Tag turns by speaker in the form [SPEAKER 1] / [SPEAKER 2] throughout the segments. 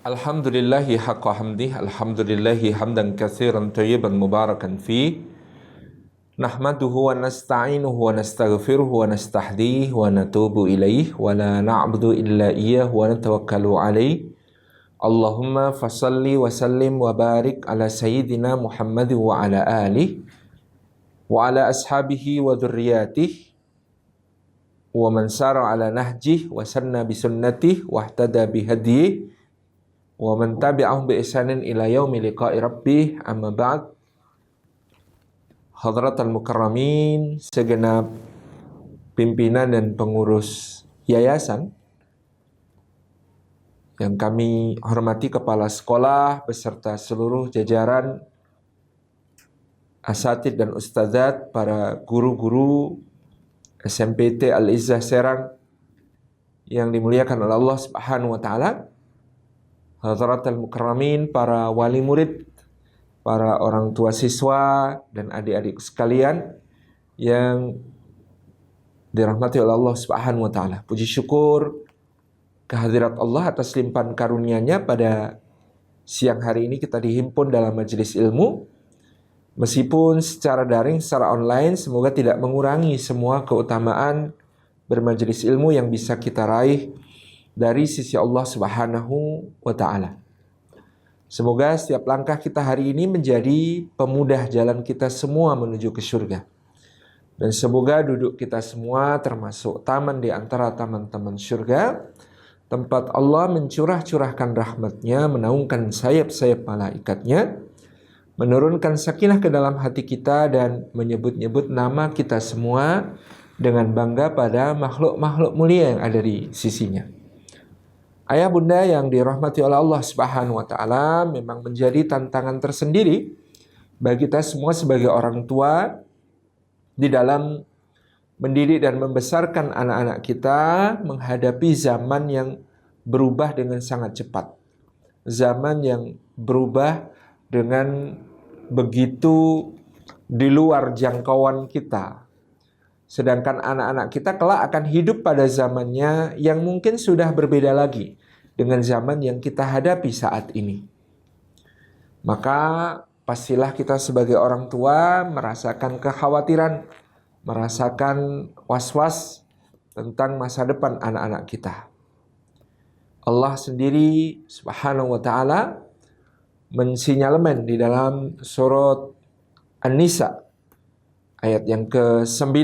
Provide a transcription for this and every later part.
[SPEAKER 1] Alhamdulillahi haqqa hamdih, alhamdulillahi hamdan katsiran thayyiban mubarakan fi. Nahmaduhu wa nasta'inuhu wa nastaghfiruhu wa nastahdihi wa natubu ilaih wa la na'budu illa iyyah wa natawakkalu alaih. Allahumma fasalli wa sallim wa barik ala sayyidina Muhammad wa ala alihi wa ala ashabihi wa dhurriyyatihi wa man sara ala nahjih wa sanna bi sunnatih wa ihtada bi hadyihi wa man tabi'ahum bi ihsanin ila yaumi liqa'i rabbih, amma ba'd. Hadratal mukarramin, segenap pimpinan dan pengurus yayasan yang kami hormati, kepala sekolah beserta seluruh jajaran asatid dan ustadzat, para guru-guru SMPT Al-Izzah Serang yang dimuliakan oleh Allah Subhanahu wa taala. Hadratal mukarramin, para wali murid, para orang tua siswa dan adik-adik sekalian yang dirahmati oleh Allah Subhanahu wa taala. Puji syukur kehadirat Allah atas limpahan karunia-Nya pada siang hari ini kita dihimpun dalam majelis ilmu. Meskipun secara daring, secara online, semoga tidak mengurangi semua keutamaan bermajelis ilmu yang bisa kita raih dari sisi Allah Subhanahu wa taala. Semoga setiap langkah kita hari ini menjadi pemudah jalan kita semua menuju ke surga. Dan semoga duduk kita semua termasuk taman di antara taman-taman surga, tempat Allah mencurahkan rahmat-Nya, menaungkan sayap-sayap malaikatnya, menurunkan sakinah ke dalam hati kita dan menyebut-nyebut nama kita semua dengan bangga pada makhluk-makhluk mulia yang ada di sisinya. Ayah bunda yang dirahmati oleh Allah Subhanahu wa taala, memang menjadi tantangan tersendiri bagi kita semua sebagai orang tua di dalam mendidik dan membesarkan anak-anak kita menghadapi zaman yang berubah dengan sangat cepat. Zaman yang berubah dengan begitu di luar jangkauan kita. Sedangkan anak-anak kita kelak akan hidup pada zamannya yang mungkin sudah berbeda lagi dengan zaman yang kita hadapi saat ini. Maka pastilah kita sebagai orang tua merasakan kekhawatiran, merasakan was-was tentang masa depan anak-anak kita. Allah sendiri Subhanahu wa taala mensinyalemen di dalam surat An-Nisa ayat yang ke-9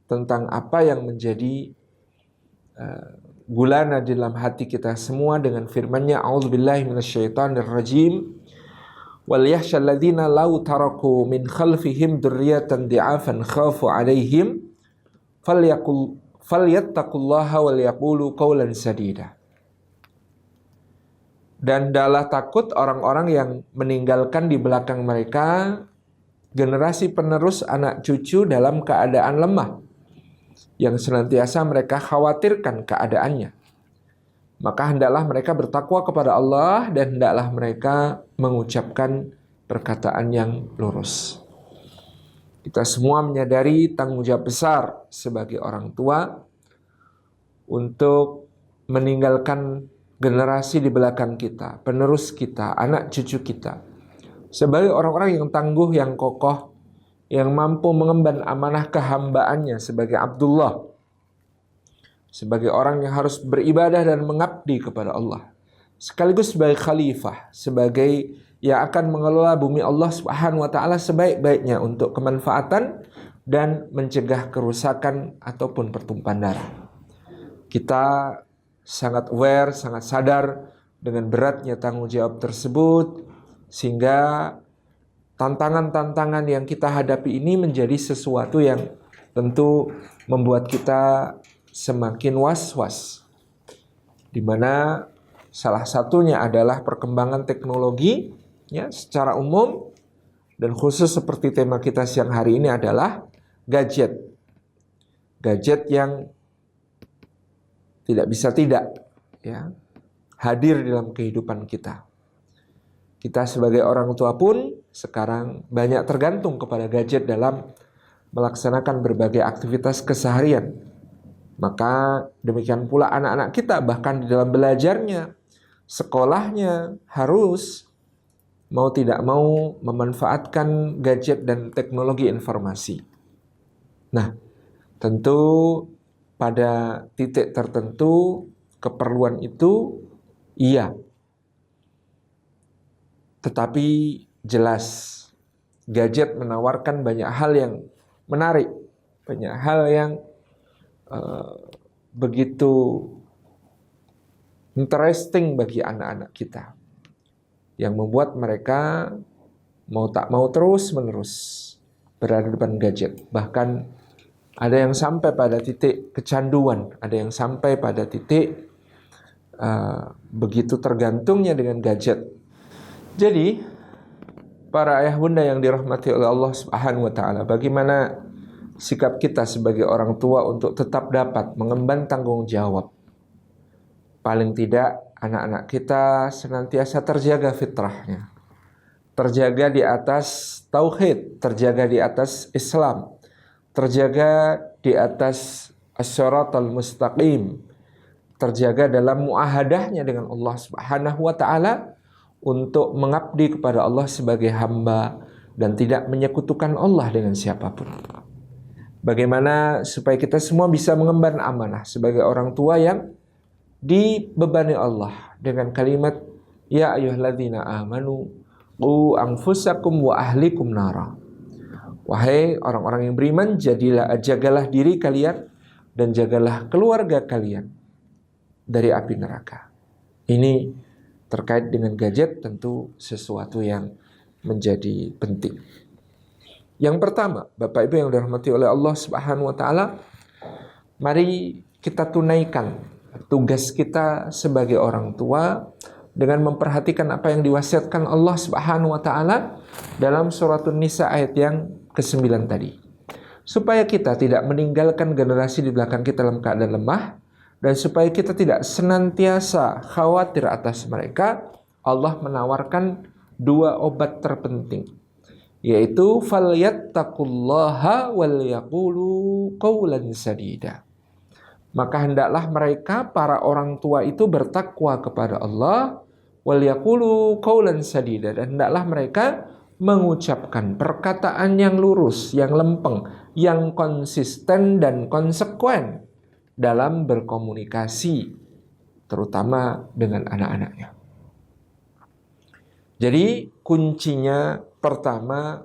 [SPEAKER 1] tentang apa yang menjadi gulana di dalam hati kita semua dengan firman-Nya, a'udzubillahi minasyaitonirrajim, wal yakhshal ladzina law taraku min khalfihim dzurriyyatan di'afan khafu 'alaihim falyattaqullaha wal yaqulu qawlan sadida. Dan hendaklah takut orang-orang yang meninggalkan di belakang mereka generasi penerus anak cucu dalam keadaan lemah, yang senantiasa mereka khawatirkan keadaannya. Maka hendaklah mereka bertakwa kepada Allah dan hendaklah mereka mengucapkan perkataan yang lurus. Kita semua menyadari tanggung jawab besar sebagai orang tua untuk meninggalkan generasi di belakang kita, penerus kita, anak cucu kita, sebagai orang-orang yang tangguh, yang kokoh, yang mampu mengemban amanah kehambaannya sebagai Abdullah, sebagai orang yang harus beribadah dan mengabdi kepada Allah, sekaligus sebagai khalifah, sebagai yang akan mengelola bumi Allah Subhanahu wa taala sebaik-baiknya untuk kemanfaatan dan mencegah kerusakan ataupun pertumpahan darah. Kita sangat aware, sangat sadar dengan beratnya tanggung jawab tersebut, sehingga tantangan-tantangan yang kita hadapi ini menjadi sesuatu yang tentu membuat kita semakin was-was, di mana salah satunya adalah perkembangan teknologi ya secara umum, dan khusus seperti tema kita siang hari ini adalah gadget yang tidak bisa tidak ya hadir dalam kehidupan kita. Kita sebagai orang tua pun sekarang banyak tergantung kepada gadget dalam melaksanakan berbagai aktivitas keseharian. Maka demikian pula anak-anak kita, bahkan di dalam belajarnya, sekolahnya harus mau tidak mau memanfaatkan gadget dan teknologi informasi. Nah, tentu pada titik tertentu keperluan itu iya. Tetapi jelas gadget menawarkan banyak hal yang menarik, banyak hal yang begitu interesting bagi anak-anak kita, yang membuat mereka mau tak mau terus-menerus berada di depan gadget. Bahkan ada yang sampai pada titik kecanduan, ada yang sampai pada titik begitu tergantungnya dengan gadget. Jadi, para ayah bunda yang dirahmati oleh Allah Subhanahu wa taala, bagaimana sikap kita sebagai orang tua untuk tetap dapat mengemban tanggung jawab? Paling tidak anak-anak kita senantiasa terjaga fitrahnya, terjaga di atas tauhid, terjaga di atas Islam, terjaga di atas as-siratal mustaqim, terjaga dalam muahadahnya dengan Allah Subhanahu wa taala untuk mengabdi kepada Allah sebagai hamba dan tidak menyekutukan Allah dengan siapapun. Bagaimana supaya kita semua bisa mengemban amanah sebagai orang tua yang dibebani Allah dengan kalimat ya ayyuhalladzina amanu qu anfusakum wa ahlikum nara. Wahai orang-orang yang beriman, jagalah diri kalian dan jagalah keluarga kalian dari api neraka. Ini terkait dengan gadget tentu sesuatu yang menjadi penting. Yang pertama, Bapak Ibu yang dirahmati oleh Allah Subhanahu wa taala, mari kita tunaikan tugas kita sebagai orang tua dengan memperhatikan apa yang diwasiatkan Allah Subhanahu wa taala dalam surat An-Nisa ayat yang ke-9 tadi. Supaya kita tidak meninggalkan generasi di belakang kita dalam keadaan lemah, dan supaya kita tidak senantiasa khawatir atas mereka, Allah menawarkan dua obat terpenting, yaitu falyattaqullaha wal yaqulu qawlan sadida. Maka hendaklah mereka, para orang tua itu, bertakwa kepada Allah, wal yaqulu qawlan sadida, dan hendaklah mereka mengucapkan perkataan yang lurus, yang lempeng, yang konsisten dan konsekuen dalam berkomunikasi, terutama dengan anak-anaknya. Jadi kuncinya pertama,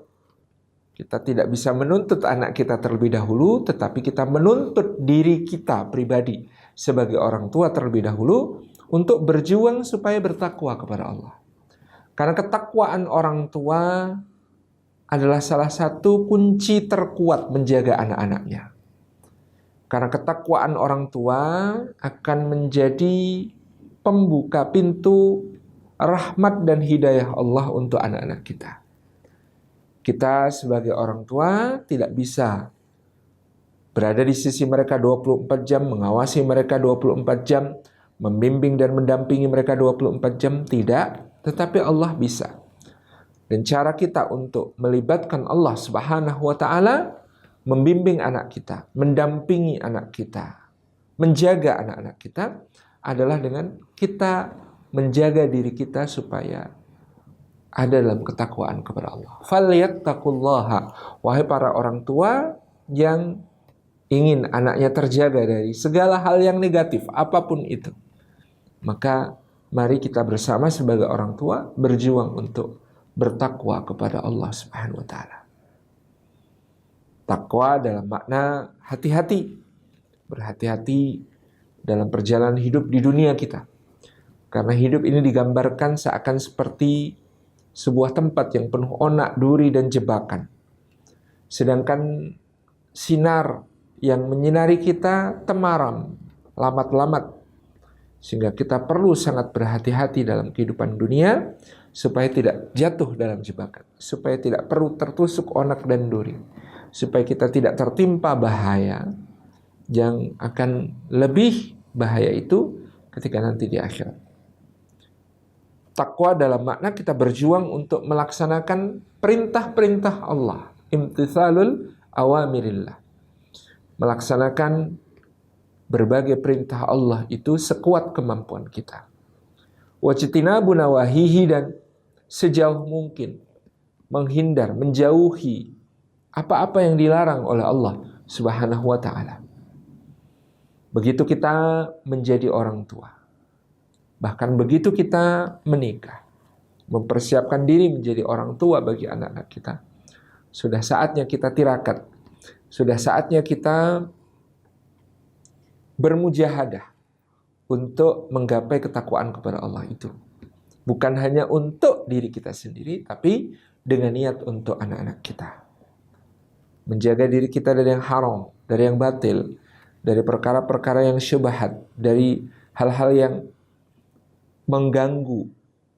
[SPEAKER 1] kita tidak bisa menuntut anak kita terlebih dahulu, tetapi kita menuntut diri kita pribadi sebagai orang tua terlebih dahulu untuk berjuang supaya bertakwa kepada Allah. Karena ketakwaan orang tua adalah salah satu kunci terkuat menjaga anak-anaknya. Karena ketakwaan orang tua akan menjadi pembuka pintu rahmat dan hidayah Allah untuk anak-anak kita. Kita sebagai orang tua tidak bisa berada di sisi mereka 24 jam, mengawasi mereka 24 jam, membimbing dan mendampingi mereka 24 jam, tidak. Tetapi Allah bisa. Dan cara kita untuk melibatkan Allah Subhanahu wa taala, membimbing anak kita, mendampingi anak kita, menjaga anak-anak kita, adalah dengan kita menjaga diri kita supaya ada dalam ketakwaan kepada Allah. Falyattaqullaha, wahai para orang tua yang ingin anaknya terjaga dari segala hal yang negatif, apapun itu, maka mari kita bersama sebagai orang tua berjuang untuk bertakwa kepada Allah Subhanahu wa taala. Takwa dalam makna hati-hati, berhati-hati dalam perjalanan hidup di dunia kita. Karena hidup ini digambarkan seakan seperti sebuah tempat yang penuh onak, duri, dan jebakan. Sedangkan sinar yang menyinari kita temaram, lamat-lamat. Sehingga kita perlu sangat berhati-hati dalam kehidupan dunia supaya tidak jatuh dalam jebakan, supaya tidak perlu tertusuk onak dan duri, supaya kita tidak tertimpa bahaya yang akan lebih bahaya itu ketika nanti di akhirat. Takwa dalam makna kita berjuang untuk melaksanakan perintah-perintah Allah, imtithalul awamirillah, melaksanakan berbagai perintah Allah itu sekuat kemampuan kita. wajtinabu nawahihi, dan sejauh mungkin menghindar, menjauhi apa-apa yang dilarang oleh Allah Subhanahu wa taala. Begitu kita menjadi orang tua, bahkan begitu kita menikah, mempersiapkan diri menjadi orang tua bagi anak-anak kita, sudah saatnya kita tirakat, sudah saatnya kita bermujahadah untuk menggapai ketakwaan kepada Allah itu. Bukan hanya untuk diri kita sendiri, tapi dengan niat untuk anak-anak kita. Menjaga diri kita dari yang haram, dari yang batil, dari perkara-perkara yang syubhat, dari hal-hal yang mengganggu,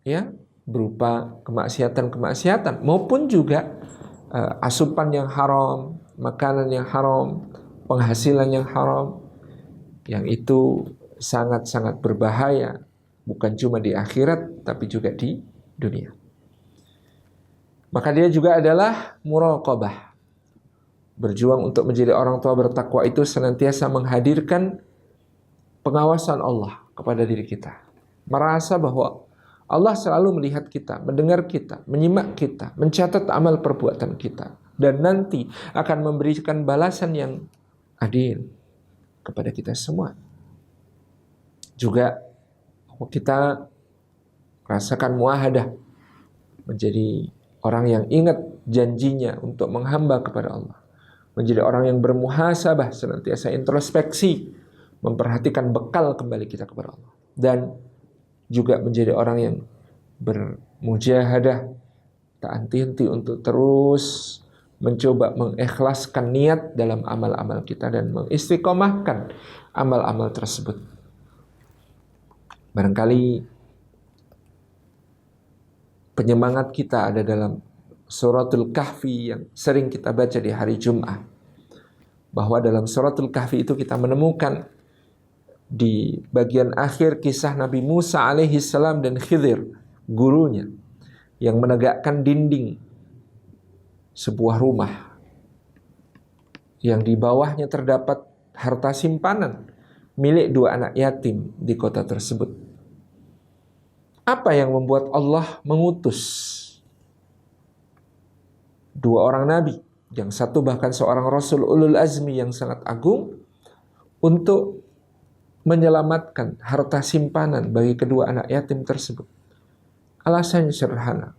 [SPEAKER 1] ya, berupa kemaksiatan-kemaksiatan, maupun juga asupan yang haram, makanan yang haram, penghasilan yang haram, yang itu sangat-sangat berbahaya, bukan cuma di akhirat, tapi juga di dunia. Maka dia juga adalah muraqabah. Berjuang untuk menjadi orang tua bertakwa itu senantiasa menghadirkan pengawasan Allah kepada diri kita. Merasa bahwa Allah selalu melihat kita, mendengar kita, menyimak kita, mencatat amal perbuatan kita, dan nanti akan memberikan balasan yang adil kepada kita semua. Juga kita rasakan muahadah, menjadi orang yang ingat janjinya untuk menghamba kepada Allah, menjadi orang yang bermuhasabah, senantiasa introspeksi, memperhatikan bekal kembali kita kepada Allah, dan juga menjadi orang yang bermujahadah, tak henti-henti untuk terus mencoba mengikhlaskan niat dalam amal-amal kita dan mengistiqomahkan amal-amal tersebut. Barangkali penyemangat kita ada dalam Suratul Kahfi yang sering kita baca di hari Jum'ah. Bahwa dalam Suratul Kahfi itu kita menemukan di bagian akhir kisah Nabi Musa alaihi salam dan Khidir, gurunya, yang menegakkan dinding sebuah rumah yang di bawahnya terdapat harta simpanan milik 2 anak yatim di kota tersebut. Apa yang membuat Allah mengutus 2 orang nabi, yang satu bahkan seorang rasul ulul azmi yang sangat agung, untuk menyelamatkan harta simpanan bagi kedua anak yatim tersebut? Alasannya sederhana.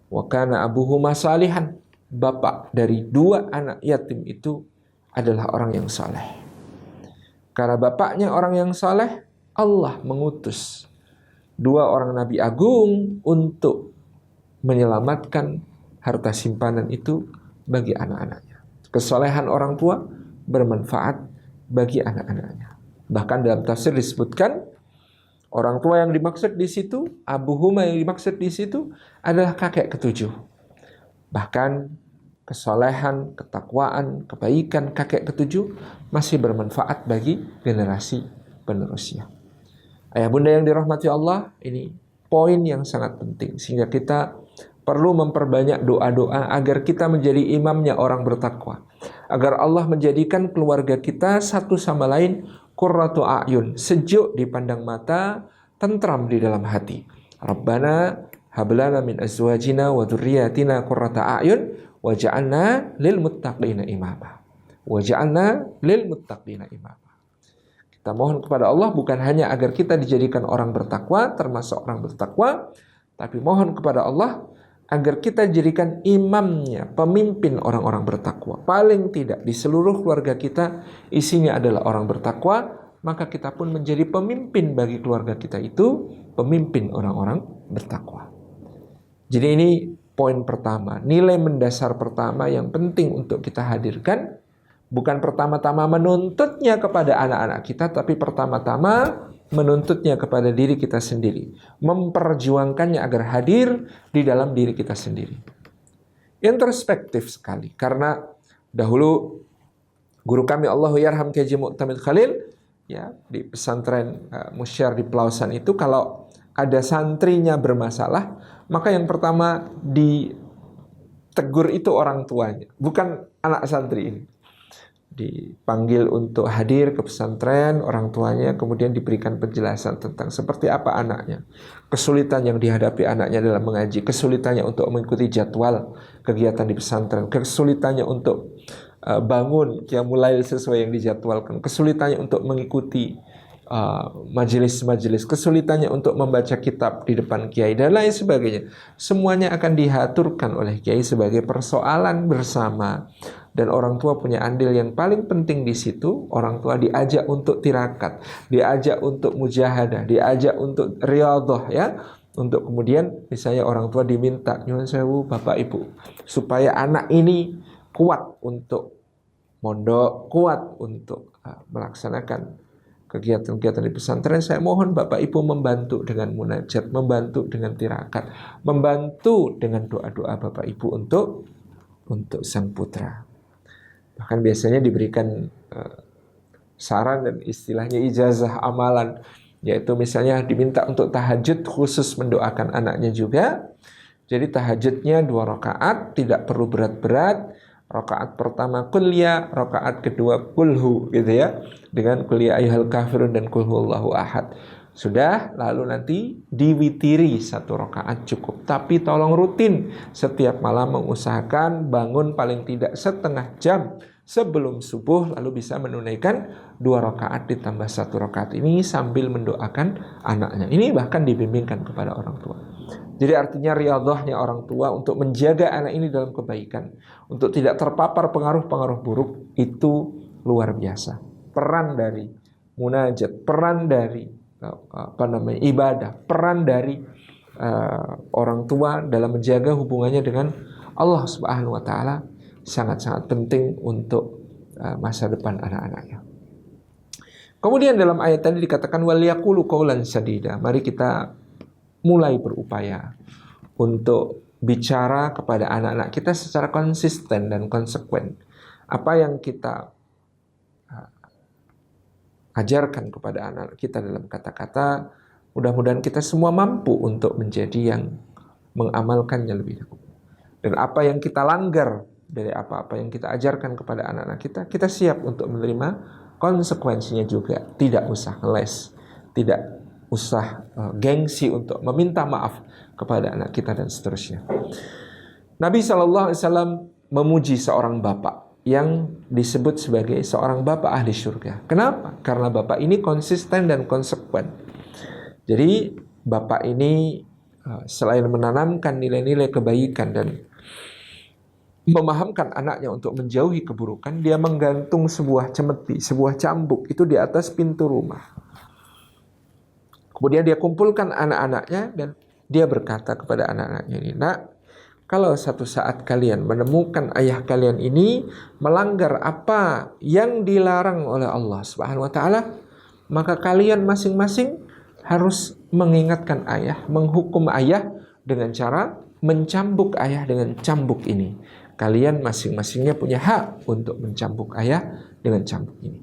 [SPEAKER 1] Wa kana abuhuma salihan. Bapak dari 2 anak yatim itu adalah orang yang saleh. Karena bapaknya orang yang saleh, Allah mengutus 2 orang nabi agung untuk menyelamatkan harta simpanan itu bagi anak-anaknya. Kesolehan orang tua bermanfaat bagi anak-anaknya. Bahkan dalam tafsir disebutkan, orang tua yang dimaksud di situ, abuhuma yang dimaksud di situ adalah kakek ketujuh. Bahkan kesolehan, ketakwaan, kebaikan kakek ketujuh masih bermanfaat bagi generasi penerusnya. Ayah bunda yang dirahmati Allah, ini poin yang sangat penting, sehingga kita perlu memperbanyak doa-doa agar kita menjadi imamnya orang bertakwa, agar Allah menjadikan keluarga kita satu sama lain qurratu a'yun, sejuk dipandang mata, tentram di dalam hati. Rabbana hablana min azwajina wa dzurriyyatina qurrata a'yun waj'alna lil muttaqina imama. Waj'alna lil muttaqina imama. Kita mohon kepada Allah bukan hanya agar kita dijadikan orang bertakwa, termasuk orang bertakwa, tapi mohon kepada Allah agar kita jadikan imamnya, pemimpin orang-orang bertakwa. Paling tidak di seluruh keluarga kita isinya adalah orang bertakwa, maka kita pun menjadi pemimpin bagi keluarga kita itu, pemimpin orang-orang bertakwa. Jadi ini poin pertama, nilai mendasar pertama yang penting untuk kita hadirkan. Bukan pertama-tama menuntutnya kepada anak-anak kita, tapi pertama-tama menuntutnya kepada diri kita sendiri. Memperjuangkannya agar hadir di dalam diri kita sendiri. Introspektif sekali. Karena dahulu guru kami Allahyarham K. Haji Mu'tamid Khalil, ya, di pesantren Musyar di Pelausan itu, kalau ada santrinya bermasalah, maka yang pertama ditegur itu orang tuanya, bukan anak santri ini. dipanggil untuk hadir ke pesantren, orang tuanya kemudian diberikan penjelasan tentang seperti apa anaknya, kesulitan yang dihadapi anaknya dalam mengaji, kesulitannya untuk mengikuti jadwal kegiatan di pesantren, kesulitannya untuk bangun qiyamul lail sesuai yang dijadwalkan, kesulitannya untuk mengikuti majelis-majelis, kesulitannya untuk membaca kitab di depan kiai dan lain sebagainya. Semuanya akan diaturkan oleh kiai sebagai persoalan bersama. Dan orang tua punya andil yang paling penting di situ. Orang tua diajak untuk tirakat, diajak untuk mujahadah, diajak untuk riyadhah, ya. Untuk kemudian misalnya orang tua diminta, nyuwun sewu Bapak Ibu, supaya anak ini kuat untuk mondok, kuat untuk melaksanakan kegiatan-kegiatan di pesantren, saya mohon Bapak Ibu membantu dengan munajat, membantu dengan tirakat, membantu dengan doa-doa Bapak Ibu untuk sang putra. Bahkan biasanya diberikan saran dan istilahnya ijazah amalan, yaitu misalnya diminta untuk tahajud khusus mendoakan anaknya juga. Jadi tahajudnya 2 rakaat, tidak perlu berat-berat. Rakaat pertama kuliah, rakaat kedua kulhu, gitu ya, dengan kuliah ayyuhal kafirun dan kul huwallahu ahad. Sudah, lalu nanti diwitiri 1 rakaat cukup. Tapi tolong rutin setiap malam mengusahakan bangun paling tidak setengah jam sebelum subuh, lalu bisa menunaikan 2 rakaat ditambah 1 rakaat ini sambil mendoakan anaknya. Ini bahkan dibimbingkan kepada orang tua. Jadi artinya riyadhahnya orang tua untuk menjaga anak ini dalam kebaikan, untuk tidak terpapar pengaruh-pengaruh buruk, itu luar biasa. Peran dari munajat, peran dari ibadah, peran dari orang tua dalam menjaga hubungannya dengan Allah Subhanahu wa taala sangat-sangat penting untuk masa depan anak-anaknya. Kemudian dalam ayat tadi dikatakan waliyaqulu qaulan sadida. Mari kita mulai berupaya untuk bicara kepada anak-anak kita secara konsisten dan konsekuen. Apa yang kita ajarkan kepada anak kita dalam kata-kata, mudah-mudahan kita semua mampu untuk menjadi yang mengamalkannya lebih dahulu. Dan apa yang kita langgar dari apa-apa yang kita ajarkan kepada anak-anak kita, kita siap untuk menerima konsekuensinya juga. Tidak usah ngeles, tidak usah gengsi untuk meminta maaf kepada anak kita dan seterusnya. Nabi SAW memuji seorang bapak yang disebut sebagai seorang bapak ahli surga. Kenapa? Karena bapak ini konsisten dan konsekuen. Jadi bapak ini selain menanamkan nilai-nilai kebaikan dan memahamkan anaknya untuk menjauhi keburukan, dia menggantung sebuah cemeti, sebuah cambuk itu di atas pintu rumah. Kemudian dia kumpulkan anak-anaknya dan dia berkata kepada anak-anaknya ini, "Nak, kalau satu saat kalian menemukan ayah kalian ini melanggar apa yang dilarang oleh Allah Subhanahu wa taala, maka kalian masing-masing harus mengingatkan ayah, menghukum ayah dengan cara mencambuk ayah dengan cambuk ini. Kalian masing-masingnya punya hak untuk mencambuk ayah dengan cambuk ini.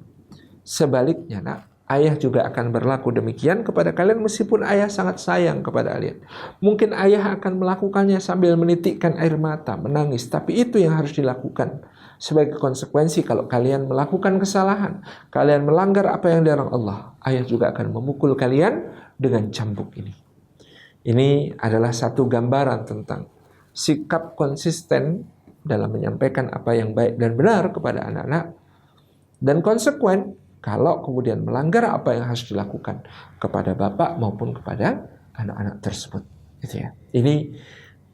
[SPEAKER 1] Sebaliknya, nak, ayah juga akan berlaku demikian kepada kalian meskipun ayah sangat sayang kepada kalian. Mungkin ayah akan melakukannya sambil menitikkan air mata, menangis. Tapi itu yang harus dilakukan. Sebagai konsekuensi kalau kalian melakukan kesalahan, kalian melanggar apa yang dilarang Allah, ayah juga akan memukul kalian dengan cambuk ini." Ini adalah satu gambaran tentang sikap konsisten dalam menyampaikan apa yang baik dan benar kepada anak-anak. Dan konsekuen kalau kemudian melanggar apa yang harus dilakukan kepada bapak maupun kepada anak-anak tersebut. Gitu ya. Ini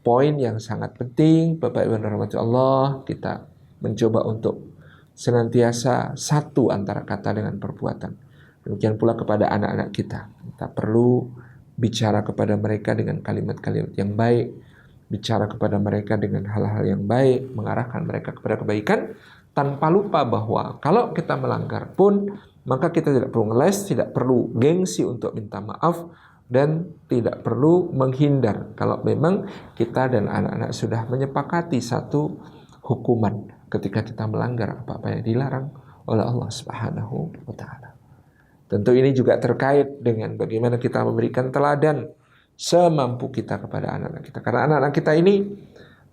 [SPEAKER 1] poin yang sangat penting, Bapak Ibu yang dirahmati Allah. Kita mencoba untuk senantiasa satu antara kata dengan perbuatan. Demikian pula kepada anak-anak kita. Kita perlu bicara kepada mereka dengan kalimat-kalimat yang baik, bicara kepada mereka dengan hal-hal yang baik, mengarahkan mereka kepada kebaikan, tanpa lupa bahwa kalau kita melanggar pun, maka kita tidak perlu ngeles, tidak perlu gengsi untuk minta maaf, dan tidak perlu menghindar kalau memang kita dan anak-anak sudah menyepakati satu hukuman ketika kita melanggar apa-apa yang dilarang oleh Allah Subhanahu wa taala. Tentu ini juga terkait dengan bagaimana kita memberikan teladan semampu kita kepada anak-anak kita. Karena anak-anak kita ini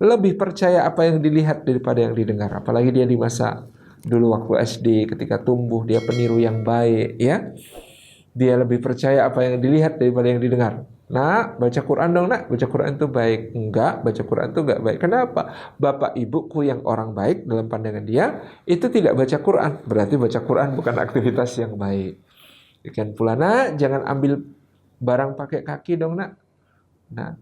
[SPEAKER 1] lebih percaya apa yang dilihat daripada yang didengar. Apalagi dia di masa dulu waktu SD ketika tumbuh dia peniru yang baik, ya. Dia lebih percaya apa yang dilihat daripada yang didengar. Nak, baca Quran dong nak, baca Quran itu baik. Enggak, baca Quran itu enggak baik. Kenapa? Bapak ibuku yang orang baik dalam pandangan dia, itu tidak baca Quran. Berarti baca Quran bukan aktivitas yang baik. Demikian pula nak, jangan ambil barang pakai kaki dong nak. Nah,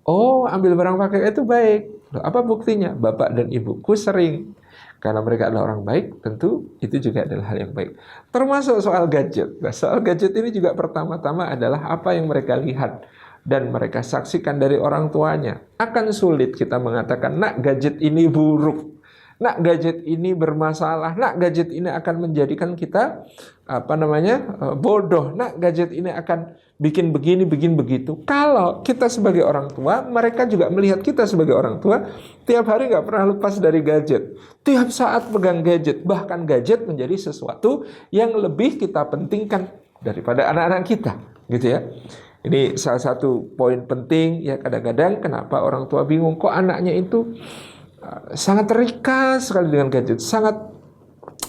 [SPEAKER 1] oh ambil barang pakai itu baik. Loh, apa buktinya? Bapak dan ibuku sering. Karena mereka adalah orang baik, tentu itu juga adalah hal yang baik. Termasuk soal gadget. Nah, soal gadget ini juga pertama-tama adalah apa yang mereka lihat dan mereka saksikan dari orang tuanya. Akan sulit kita mengatakan, nak gadget ini buruk, nak gadget ini bermasalah, nak gadget ini akan menjadikan kita bodoh, nak gadget ini akan bikin begini, bikin begitu. Kalau kita sebagai orang tua, mereka juga melihat kita sebagai orang tua, tiap hari nggak pernah lepas dari gadget. Tiap saat pegang gadget. Bahkan gadget menjadi sesuatu yang lebih kita pentingkan daripada anak-anak kita. Gitu ya. Ini salah satu poin penting ya, kadang-kadang kenapa orang tua bingung kok anaknya itu sangat terikat sekali dengan gadget, sangat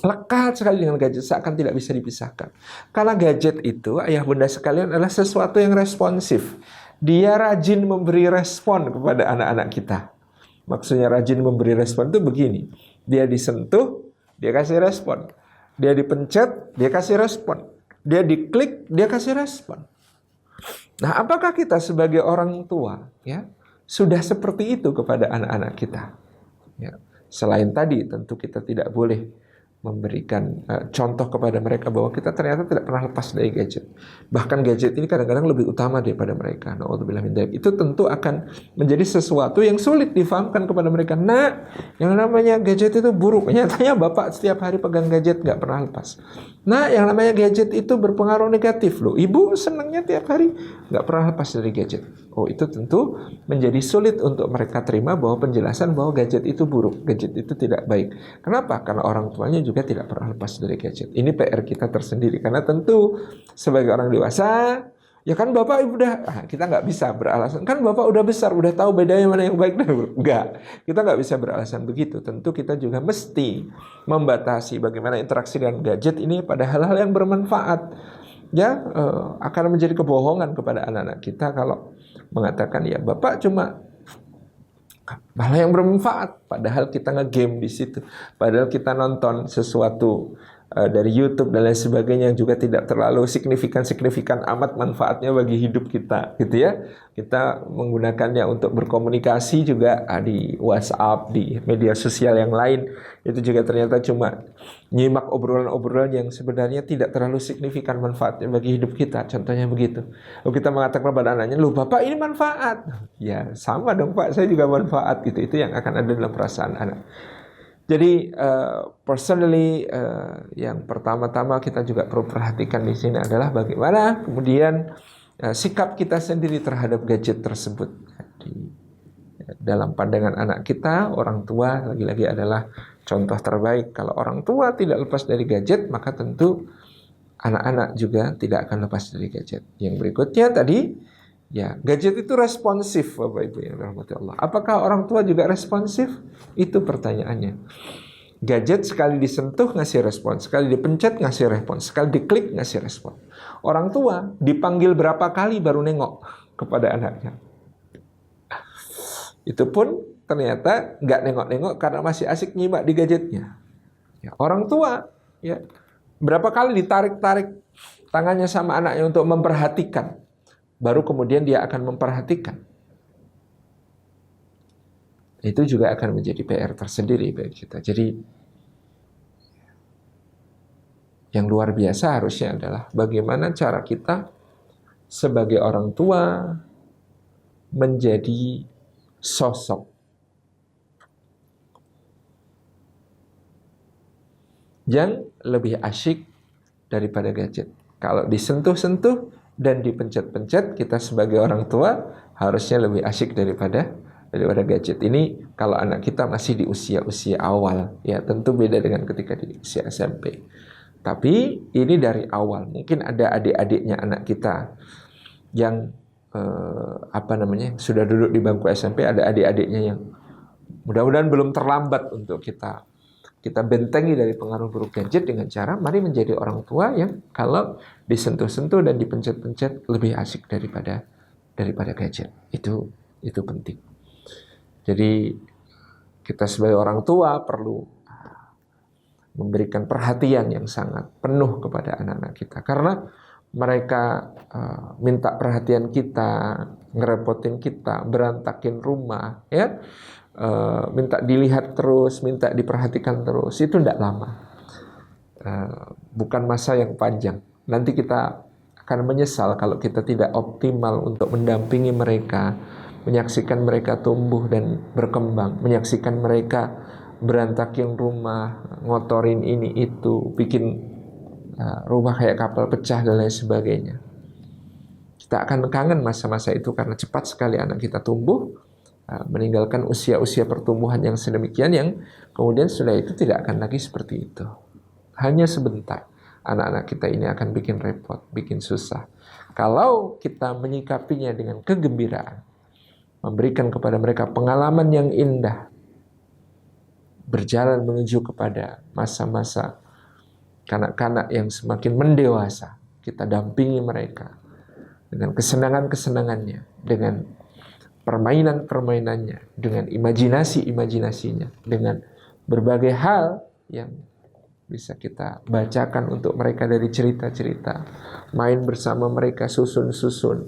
[SPEAKER 1] lekat sekali dengan gadget, seakan tidak bisa dipisahkan. Karena gadget itu, ayah bunda sekalian, adalah sesuatu yang responsif. Dia rajin memberi respon kepada anak-anak kita. Maksudnya rajin memberi respon itu begini. Dia disentuh, dia kasih respon. Dia dipencet, dia kasih respon. Dia diklik, dia kasih respon. Nah, apakah kita sebagai orang tua ya sudah seperti itu kepada anak-anak kita? Ya. Selain tadi, tentu kita tidak boleh memberikan contoh kepada mereka bahwa kita ternyata tidak pernah lepas dari gadget. Bahkan gadget ini kadang-kadang lebih utama daripada mereka. Na'udzubillah min dzalik. Itu tentu akan menjadi sesuatu yang sulit difahamkan kepada mereka. Nah, yang namanya gadget itu buruk. Nyatanya bapak setiap hari pegang gadget nggak pernah lepas. Nah, yang namanya gadget itu berpengaruh negatif loh. Ibu senangnya tiap hari nggak pernah lepas dari gadget. Oh, itu tentu menjadi sulit untuk mereka terima bahwa penjelasan bahwa gadget itu buruk, gadget itu tidak baik. Kenapa? Karena orang tuanya juga tidak pernah lepas dari gadget. Ini PR kita tersendiri. Karena tentu sebagai orang dewasa, ya kan bapak ibu kita nggak bisa beralasan. Kan bapak udah besar, udah tahu bedanya mana yang baik dan buruk. Enggak, kita nggak bisa beralasan begitu. Tentu kita juga mesti membatasi bagaimana interaksi dengan gadget ini pada hal-hal yang bermanfaat. Ya, akan menjadi kebohongan kepada anak-anak kita kalau mengatakan ya bapak cuma hal yang bermanfaat, padahal kita nge-game di situ, padahal kita nonton sesuatu dari YouTube dan lain sebagainya yang juga tidak terlalu signifikan amat manfaatnya bagi hidup kita, gitu ya. Kita menggunakannya untuk berkomunikasi juga di WhatsApp, di media sosial yang lain, itu juga ternyata cuma nyimak obrolan-obrolan yang sebenarnya tidak terlalu signifikan manfaatnya bagi hidup kita. Contohnya begitu. Lalu kita mengatakan kepada anaknya, loh bapak ini manfaat. Ya sama dong pak, saya juga manfaat. Gitu. Itu yang akan ada dalam perasaan anak. Jadi personally yang pertama-tama kita juga perlu perhatikan di sini adalah bagaimana kemudian sikap kita sendiri terhadap gadget tersebut. Jadi, dalam pandangan anak kita, orang tua lagi-lagi adalah contoh terbaik. Kalau orang tua tidak lepas dari gadget, maka tentu anak-anak juga tidak akan lepas dari gadget. Yang berikutnya tadi, ya, gadget itu responsif, Bapak Ibu yang dirahmati Allah. Apakah orang tua juga responsif? Itu pertanyaannya. Gadget sekali disentuh ngasih respon, sekali dipencet ngasih respon, sekali diklik ngasih respon. Orang tua dipanggil berapa kali baru nengok kepada anaknya. Itu pun ternyata nggak nengok-nengok karena masih asik nyimak di gadgetnya. Ya, orang tua, ya, berapa kali ditarik-tarik tangannya sama anaknya untuk memperhatikan. Baru kemudian dia akan memperhatikan. Itu juga akan menjadi PR tersendiri bagi kita. Jadi yang luar biasa harusnya adalah bagaimana cara kita sebagai orang tua menjadi sosok yang lebih asyik daripada gadget. Kalau disentuh-sentuh dan dipencet-pencet, kita sebagai orang tua harusnya lebih asyik daripada gadget. Ini kalau anak kita masih di usia-usia awal, ya tentu beda dengan ketika di usia SMP. Tapi ini dari awal. Mungkin ada adik-adiknya anak kita yang sudah duduk di bangku SMP, ada adik-adiknya yang mudah-mudahan belum terlambat untuk kita kita bentengi dari pengaruh buruk gadget dengan cara mari menjadi orang tua yang kalau disentuh-sentuh dan dipencet-pencet lebih asik daripada gadget. Itu penting. Jadi kita sebagai orang tua perlu memberikan perhatian yang sangat penuh kepada anak-anak kita, karena mereka minta perhatian kita, ngerepotin kita, berantakin rumah, ya, minta dilihat terus, minta diperhatikan terus. Itu tidak lama, bukan masa yang panjang. Nanti kita akan menyesal kalau kita tidak optimal untuk mendampingi mereka, menyaksikan mereka tumbuh dan berkembang, menyaksikan mereka berantakin rumah, ngotorin ini itu, bikin rumah kayak kapal pecah dan lain sebagainya. Kita akan kangen masa-masa itu karena cepat sekali anak kita tumbuh, meninggalkan usia-usia pertumbuhan yang sedemikian yang kemudian sudah itu tidak akan lagi seperti itu. Hanya sebentar anak-anak kita ini akan bikin repot, bikin susah. Kalau kita menyikapinya dengan kegembiraan, memberikan kepada mereka pengalaman yang indah, berjalan menuju kepada masa-masa kanak-kanak yang semakin mendewasa, kita dampingi mereka dengan kesenangan-kesenangannya, dengan permainan-permainannya, dengan imajinasi-imajinasinya, dengan berbagai hal yang bisa kita bacakan untuk mereka dari cerita-cerita, main bersama mereka, susun-susun,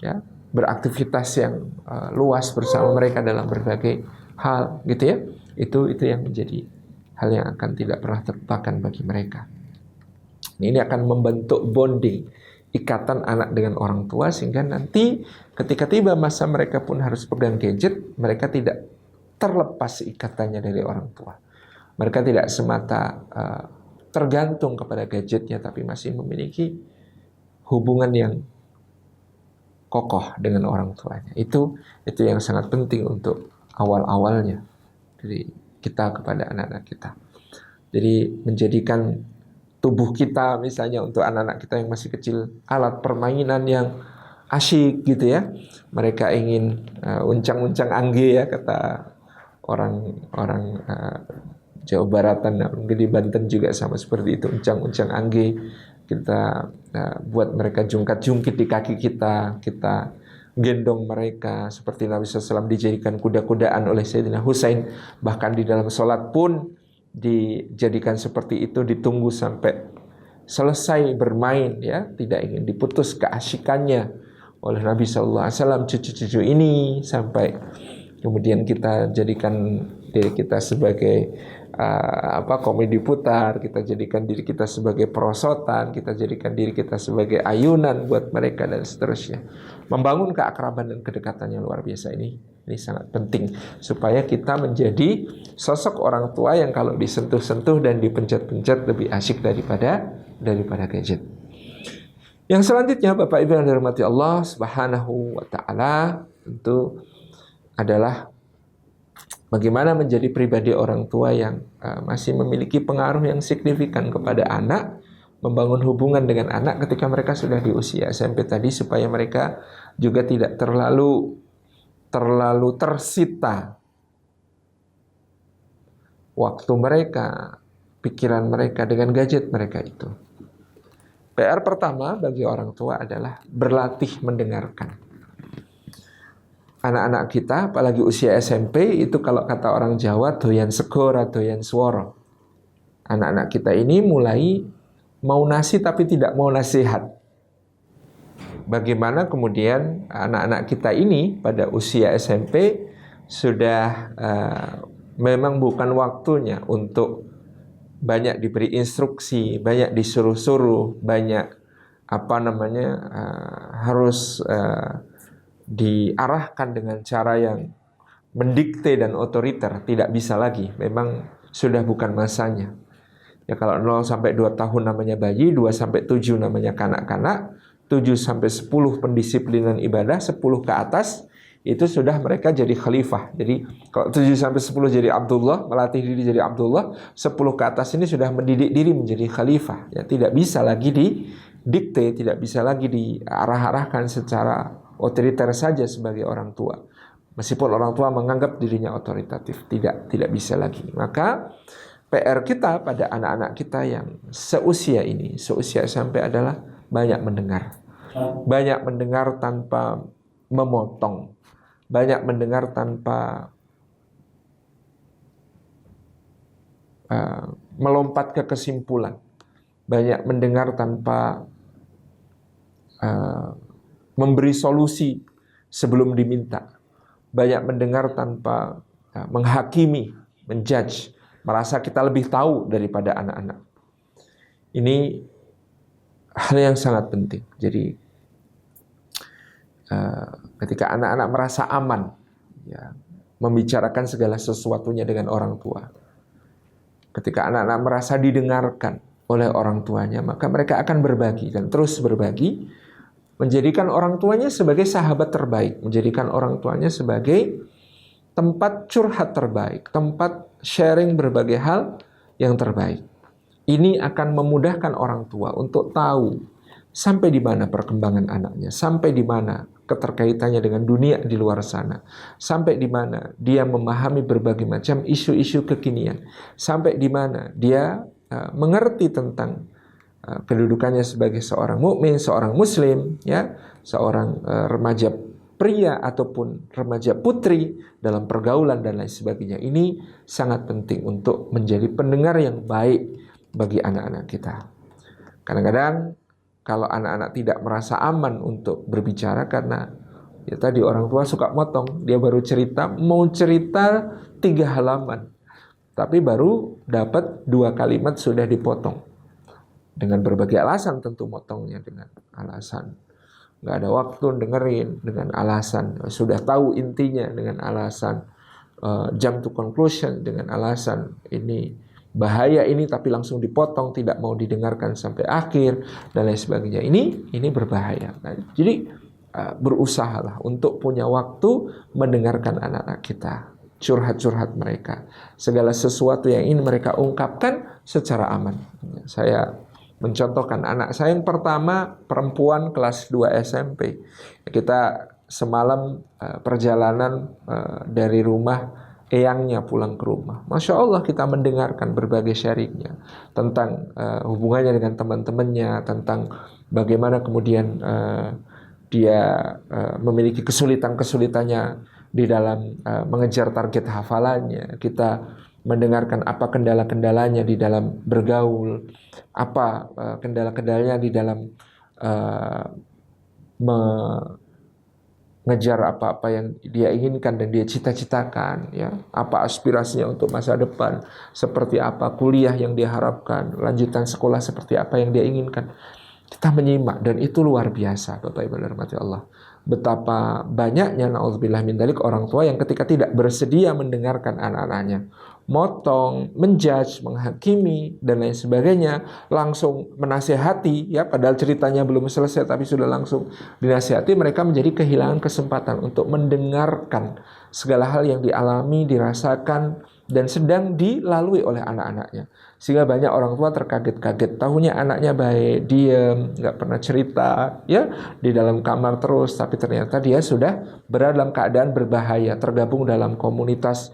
[SPEAKER 1] ya, beraktivitas yang luas bersama mereka dalam berbagai hal, gitu ya. Itu yang menjadi hal yang akan tidak pernah terlupakan bagi mereka. Ini akan membentuk bonding, ikatan anak dengan orang tua, sehingga nanti ketika tiba masa mereka pun harus pegang gadget, mereka tidak terlepas ikatannya dari orang tua. Mereka tidak semata tergantung kepada gadgetnya, tapi masih memiliki hubungan yang kokoh dengan orang tuanya. Itu yang sangat penting untuk awal-awalnya dari kita kepada anak-anak kita. Jadi menjadikan tubuh kita misalnya untuk anak-anak kita yang masih kecil alat permainan yang asyik gitu ya. Mereka ingin uncang-uncang angge ya, kata orang Jawa Baratan, mungkin di Banten juga sama seperti itu, uncang-uncang angge. Kita buat mereka jungkat-jungkit di kaki kita gendong mereka seperti Nabi SAW dijadikan kuda-kudaan oleh Sayyidina Husain. Bahkan di dalam sholat pun dijadikan seperti itu, ditunggu sampai selesai bermain, ya, tidak ingin diputus keasyikannya oleh Nabi SAW, cucu-cucu ini, sampai kemudian kita jadikan diri kita sebagai komedi putar, kita jadikan diri kita sebagai perosotan, kita jadikan diri kita sebagai ayunan buat mereka dan seterusnya. Membangun keakraban dan kedekatan yang luar biasa ini sangat penting supaya kita menjadi sosok orang tua yang kalau disentuh-sentuh dan dipencet-pencet lebih asyik daripada gadget. Yang selanjutnya, Bapak Ibu yang dirahmati Allah Subhanahu wa taala, tentu adalah bagaimana menjadi pribadi orang tua yang masih memiliki pengaruh yang signifikan kepada anak, membangun hubungan dengan anak ketika mereka sudah di usia SMP tadi, supaya mereka juga tidak terlalu tersita waktu mereka, pikiran mereka dengan gadget mereka itu. PR pertama bagi orang tua adalah berlatih mendengarkan. Anak-anak kita, apalagi usia SMP, itu kalau kata orang Jawa, doyan segora, doyan sworo. Anak-anak kita ini mulai mau nasi tapi tidak mau nasihat. Bagaimana kemudian anak-anak kita ini pada usia SMP sudah memang bukan waktunya untuk banyak diberi instruksi, banyak disuruh-suruh, banyak harus diarahkan dengan cara yang mendikte dan otoriter. Tidak bisa lagi, memang sudah bukan masanya. Ya, kalau 0 sampai 2 tahun namanya bayi, 2 sampai 7 namanya kanak-kanak, 7 sampai 10 pendisiplinan ibadah, 10 ke atas itu sudah mereka jadi khalifah. Jadi kalau 7 sampai 10 jadi Abdullah, melatih diri jadi Abdullah, 10 ke atas ini sudah mendidik diri menjadi khalifah. Ya, tidak bisa lagi didikte, tidak bisa lagi diarah-arahkan secara otoriter saja sebagai orang tua. Meskipun orang tua menganggap dirinya otoritatif, tidak bisa lagi. Maka PR kita pada anak-anak kita yang seusia ini, seusia SMP adalah banyak mendengar. Banyak mendengar tanpa memotong. Banyak mendengar tanpa melompat ke kesimpulan. Banyak mendengar tanpa memberi solusi sebelum diminta. Banyak mendengar tanpa menghakimi, menjudge, merasa kita lebih tahu daripada anak-anak. Ini hal yang sangat penting. Jadi ketika anak-anak merasa aman, ya, membicarakan segala sesuatunya dengan orang tua. Ketika anak-anak merasa didengarkan oleh orang tuanya, maka mereka akan berbagi dan terus berbagi, menjadikan orang tuanya sebagai sahabat terbaik, menjadikan orang tuanya sebagai tempat curhat terbaik, tempat sharing berbagai hal yang terbaik. Ini akan memudahkan orang tua untuk tahu sampai di mana perkembangan anaknya, sampai di mana keterkaitannya dengan dunia di luar sana, sampai di mana dia memahami berbagai macam isu-isu kekinian, sampai di mana dia mengerti tentang kedudukannya sebagai seorang mukmin, seorang muslim, ya, seorang remaja pria ataupun remaja putri dalam pergaulan dan lain sebagainya. Ini sangat penting untuk menjadi pendengar yang baik bagi anak-anak kita. Kadang-kadang kalau anak-anak tidak merasa aman untuk berbicara karena ya tadi orang tua suka motong, dia baru cerita, mau cerita 3 halaman, tapi baru dapat 2 kalimat sudah dipotong. Dengan berbagai alasan tentu motongnya, dengan alasan nggak ada waktu dengerin, dengan alasan sudah tahu intinya, dengan alasan jump to conclusion, dengan alasan ini bahaya ini tapi langsung dipotong, tidak mau didengarkan sampai akhir dan lain sebagainya. Ini berbahaya. Nah, jadi berusahalah untuk punya waktu mendengarkan anak-anak kita, curhat-curhat mereka, segala sesuatu yang ingin mereka ungkapkan secara aman. Saya mencontohkan anak saya yang pertama, perempuan kelas 2 SMP. Kita semalam perjalanan dari rumah eyangnya pulang ke rumah. Masya Allah, kita mendengarkan berbagai sharingnya tentang hubungannya dengan teman-temannya, tentang bagaimana kemudian dia memiliki kesulitan-kesulitannya di dalam mengejar target hafalannya. Kita mendengarkan apa kendala-kendalanya di dalam bergaul, apa kendala-kendalanya di dalam mengejar apa-apa yang dia inginkan dan dia cita-citakan, ya, apa aspirasinya untuk masa depan, seperti apa kuliah yang dia harapkan, lanjutan sekolah seperti apa yang dia inginkan. Kita menyimak dan itu luar biasa, Bapak Ibu dirahmati Allah. Betapa banyaknya naudzubillah min dzalik orang tua yang ketika tidak bersedia mendengarkan anak-anaknya, motong, menjudge, menghakimi dan lain sebagainya, langsung menasihati, ya, padahal ceritanya belum selesai tapi sudah langsung dinasihati, mereka menjadi kehilangan kesempatan untuk mendengarkan segala hal yang dialami, dirasakan dan sedang dilalui oleh anak-anaknya. Sehingga banyak orang tua terkaget-kaget, tahunya anaknya baik, diam, nggak pernah cerita, ya, di dalam kamar terus, tapi ternyata dia sudah berada dalam keadaan berbahaya, tergabung dalam komunitas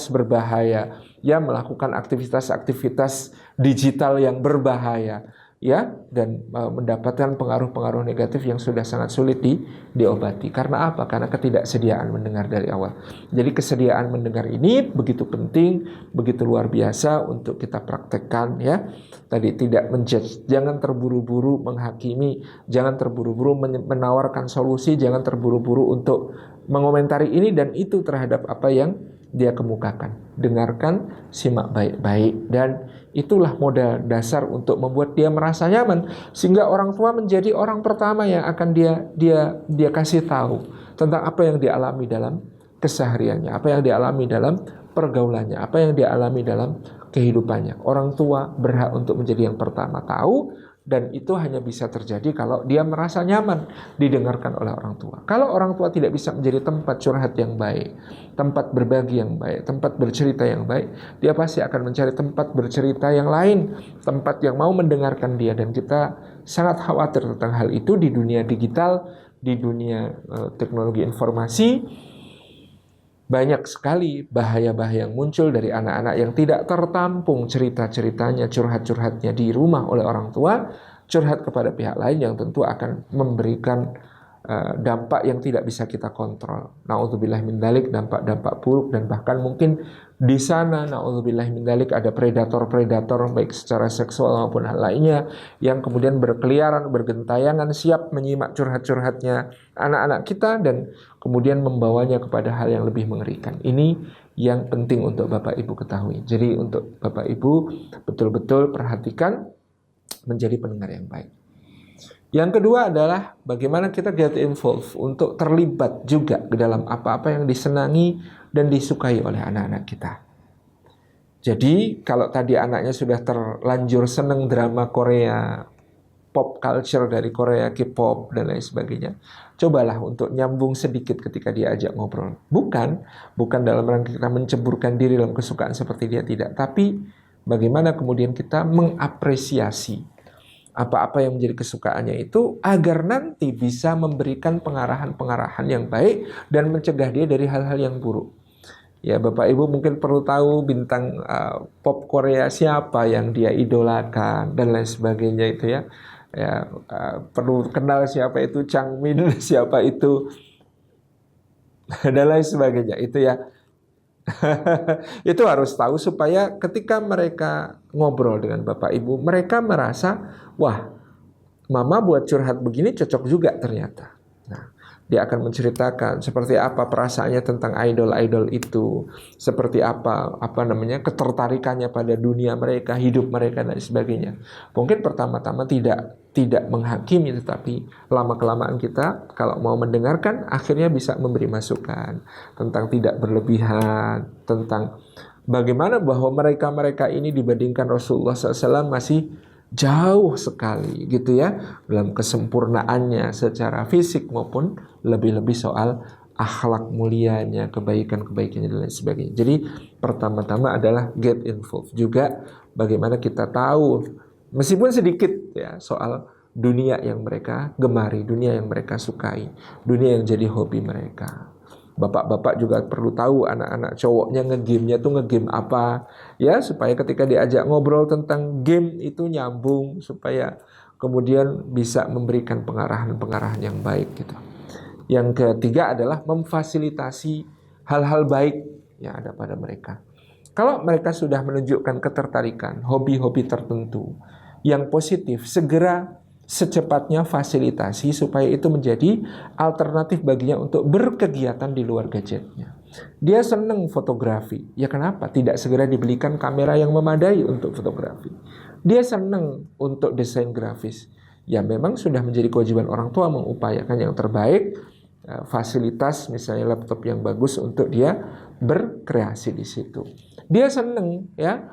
[SPEAKER 1] berbahaya, ya, melakukan aktivitas-aktivitas digital yang berbahaya, ya, dan mendapatkan pengaruh-pengaruh negatif yang sudah sangat sulit diobati. Karena apa? Karena ketidaksediaan mendengar dari awal. Jadi kesediaan mendengar ini begitu penting, begitu luar biasa untuk kita praktekkan, ya. Tadi tidak menjudge, jangan terburu-buru menghakimi, jangan terburu-buru menawarkan solusi, jangan terburu-buru untuk mengomentari ini dan itu terhadap apa yang dia kemukakan. Dengarkan, simak baik-baik, dan itulah modal dasar untuk membuat dia merasa nyaman, sehingga orang tua menjadi orang pertama yang akan dia kasih tahu tentang apa yang dialami dalam kesehariannya, apa yang dialami dalam pergaulannya, apa yang dialami dalam kehidupannya. Orang tua berhak untuk menjadi yang pertama tahu, dan itu hanya bisa terjadi kalau dia merasa nyaman didengarkan oleh orang tua. Kalau orang tua tidak bisa menjadi tempat curhat yang baik, tempat berbagi yang baik, tempat bercerita yang baik, dia pasti akan mencari tempat bercerita yang lain, tempat yang mau mendengarkan dia. Dan kita sangat khawatir tentang hal itu di dunia digital, di dunia teknologi informasi, banyak sekali bahaya-bahaya yang muncul dari anak-anak yang tidak tertampung cerita-ceritanya, curhat-curhatnya di rumah oleh orang tua, curhat kepada pihak lain yang tentu akan memberikan dampak yang tidak bisa kita kontrol. Na'udzubillah min dzalik, dampak-dampak buruk, dan bahkan mungkin di sana na'udzubillah min dzalik ada predator-predator baik secara seksual maupun hal lainnya yang kemudian berkeliaran, bergentayangan, siap menyimak curhat-curhatnya anak-anak kita dan kemudian membawanya kepada hal yang lebih mengerikan. Ini yang penting untuk Bapak Ibu ketahui. Jadi untuk Bapak Ibu betul-betul perhatikan menjadi pendengar yang baik. Yang kedua adalah bagaimana kita get involved untuk terlibat juga ke dalam apa-apa yang disenangi dan disukai oleh anak-anak kita. Jadi kalau tadi anaknya sudah terlanjur senang drama Korea, pop culture dari Korea, K-pop dan lain sebagainya, cobalah untuk nyambung sedikit ketika dia ajak ngobrol. Bukan dalam rangka kita menceburkan diri dalam kesukaan seperti dia, tidak. Tapi bagaimana kemudian kita mengapresiasi apa-apa yang menjadi kesukaannya itu agar nanti bisa memberikan pengarahan-pengarahan yang baik dan mencegah dia dari hal-hal yang buruk. Ya, Bapak Ibu mungkin perlu tahu bintang pop Korea siapa yang dia idolakan dan lain sebagainya itu ya. Perlu kenal siapa itu Changmin, siapa itu dan lain sebagainya itu ya. Itu harus tahu supaya ketika mereka ngobrol dengan Bapak Ibu, mereka merasa, wah, Mama buat curhat begini cocok juga ternyata. Nah, dia akan menceritakan seperti apa perasaannya tentang idol-idol itu, seperti apa ketertarikannya pada dunia mereka, hidup mereka dan sebagainya. Mungkin pertama-tama tidak menghakimi, tetapi lama-kelamaan kita kalau mau mendengarkan akhirnya bisa memberi masukan tentang tidak berlebihan, tentang bagaimana bahwa mereka ini dibandingkan Rasulullah SAW masih jauh sekali gitu ya dalam kesempurnaannya secara fisik maupun lebih-lebih soal akhlak mulianya, kebaikan-kebaikannya dan lain sebagainya. Jadi pertama-tama adalah get involved juga bagaimana kita tahu meskipun sedikit ya soal dunia yang mereka gemari, dunia yang mereka sukai, dunia yang jadi hobi mereka. Bapak-bapak juga perlu tahu anak-anak cowoknya ngegame-nya tuh ngegame apa ya, supaya ketika diajak ngobrol tentang game itu nyambung, supaya kemudian bisa memberikan pengarahan-pengarahan yang baik gitu. Yang ketiga adalah memfasilitasi hal-hal baik yang ada pada mereka. Kalau mereka sudah menunjukkan ketertarikan, hobi-hobi tertentu yang positif, segera secepatnya fasilitasi supaya itu menjadi alternatif baginya untuk berkegiatan di luar gadgetnya. Dia senang fotografi, ya kenapa tidak segera dibelikan kamera yang memadai untuk fotografi? Dia senang untuk desain grafis, ya memang sudah menjadi kewajiban orang tua mengupayakan yang terbaik, fasilitas misalnya laptop yang bagus untuk dia berkreasi di situ. Dia senang ya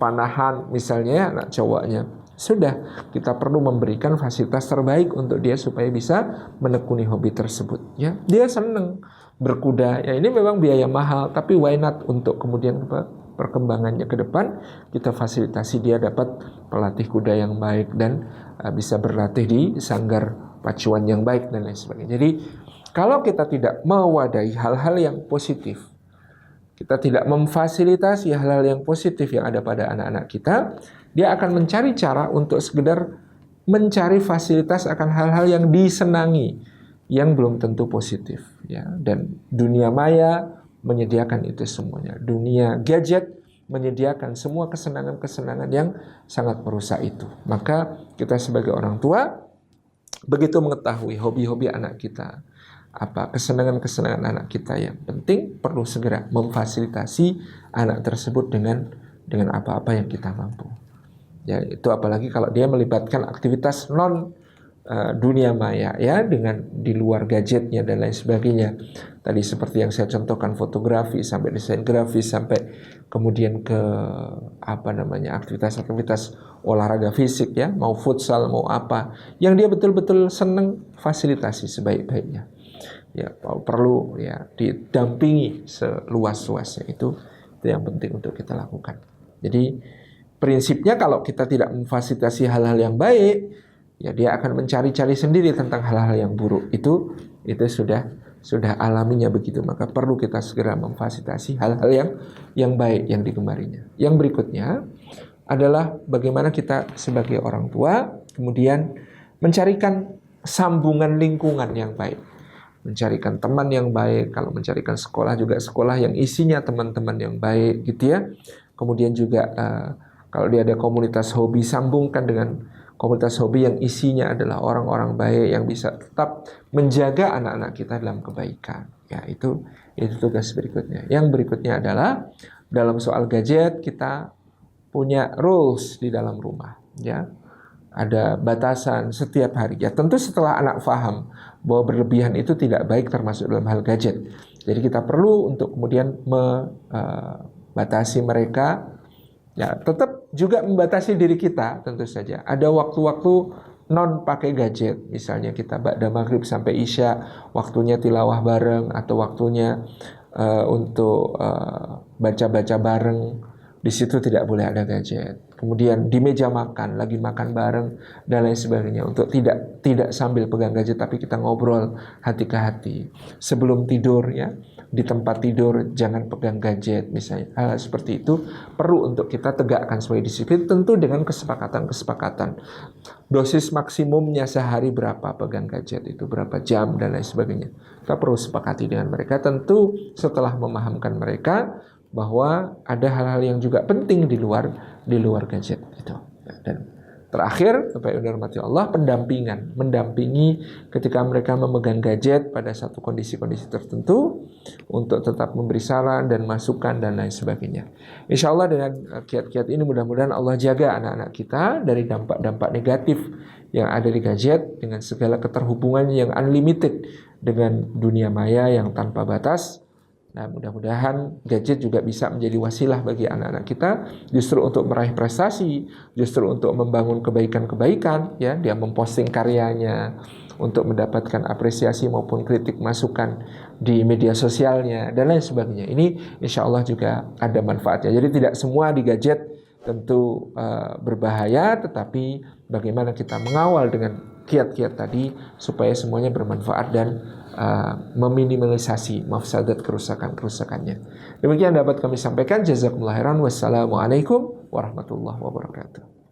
[SPEAKER 1] panahan misalnya anak cowoknya. Sudah, kita perlu memberikan fasilitas terbaik untuk dia supaya bisa menekuni hobi tersebut. Ya, dia senang berkuda. Ya, ini memang biaya mahal, tapi why not untuk kemudian perkembangannya ke depan kita fasilitasi dia dapat pelatih kuda yang baik dan bisa berlatih di sanggar pacuan yang baik dan lain sebagainya. Jadi, kalau kita tidak mewadahi hal-hal yang positif, kita tidak memfasilitasi hal-hal yang positif yang ada pada anak-anak kita, dia akan mencari cara untuk sekedar mencari fasilitas akan hal-hal yang disenangi yang belum tentu positif ya. Dan dunia maya menyediakan itu semuanya. Dunia gadget menyediakan semua kesenangan-kesenangan yang sangat merusak itu. Maka kita sebagai orang tua begitu mengetahui hobi-hobi anak kita, apa kesenangan-kesenangan anak kita yang penting, perlu segera memfasilitasi anak tersebut dengan apa-apa yang kita mampu. Ya, itu apalagi kalau dia melibatkan aktivitas non dunia maya ya, dengan di luar gadgetnya dan lain sebagainya. Tadi seperti yang saya contohkan, fotografi sampai desain grafis sampai kemudian ke aktivitas-aktivitas olahraga fisik ya, mau futsal mau apa yang dia betul-betul senang, fasilitasi sebaik-baiknya. Ya, perlu ya didampingi seluas-luasnya, itu yang penting untuk kita lakukan. Jadi prinsipnya kalau kita tidak memfasilitasi hal-hal yang baik, ya dia akan mencari-cari sendiri tentang hal-hal yang buruk. Itu sudah sudah alaminya begitu, maka perlu kita segera memfasilitasi hal-hal yang baik yang digemarinya. Yang berikutnya adalah bagaimana kita sebagai orang tua kemudian mencarikan sambungan lingkungan yang baik, mencarikan teman yang baik. Kalau mencarikan sekolah juga sekolah yang isinya teman-teman yang baik gitu ya. Kemudian juga kalau dia ada komunitas hobi, sambungkan dengan komunitas hobi yang isinya adalah orang-orang baik yang bisa tetap menjaga anak-anak kita dalam kebaikan. Ya, itu tugas berikutnya. Yang berikutnya adalah dalam soal gadget kita punya rules di dalam rumah, ya. Ada batasan setiap hari. Ya, tentu setelah anak paham bahwa berlebihan itu tidak baik termasuk dalam hal gadget. Jadi kita perlu untuk kemudian membatasi mereka. Ya, tetap juga membatasi diri kita tentu saja. Ada waktu-waktu non pakai gadget. Misalnya kita ba'da maghrib sampai isya, waktunya tilawah bareng atau waktunya untuk baca-baca bareng. Di situ tidak boleh ada gadget. Kemudian di meja makan, lagi makan bareng dan lain sebagainya. Untuk tidak sambil pegang gadget, tapi kita ngobrol hati ke hati. Sebelum tidur ya, di tempat tidur jangan pegang gadget misalnya. Hal seperti itu perlu untuk kita tegakkan sebagai disiplin, tentu dengan kesepakatan. Dosis maksimumnya sehari berapa pegang gadget itu, berapa jam dan lain sebagainya. Kita perlu sepakati dengan mereka, tentu setelah memahamkan mereka bahwa ada hal-hal yang juga penting di luar gadget itu. Dan terakhir, Bapak Ibu dirahmati Allah, mendampingi ketika mereka memegang gadget pada satu kondisi-kondisi tertentu untuk tetap memberi saran dan masukan dan lain sebagainya. Insya Allah dengan kiat-kiat ini mudah-mudahan Allah jaga anak-anak kita dari dampak-dampak negatif yang ada di gadget dengan segala keterhubungannya yang unlimited dengan dunia maya yang tanpa batas. Nah, mudah-mudahan gadget juga bisa menjadi wasilah bagi anak-anak kita justru untuk meraih prestasi, justru untuk membangun kebaikan-kebaikan, ya, dia memposting karyanya untuk mendapatkan apresiasi maupun kritik masukan di media sosialnya dan lain sebagainya. Ini insya Allah juga ada manfaatnya. Jadi tidak semua di gadget tentu berbahaya, tetapi bagaimana kita mengawal dengan kiat-kiat tadi supaya semuanya bermanfaat dan meminimalisasi mafsadat kerusakannya. Demikian dapat kami sampaikan. Jazakumullah khairan. Wassalamualaikum warahmatullahi wabarakatuh.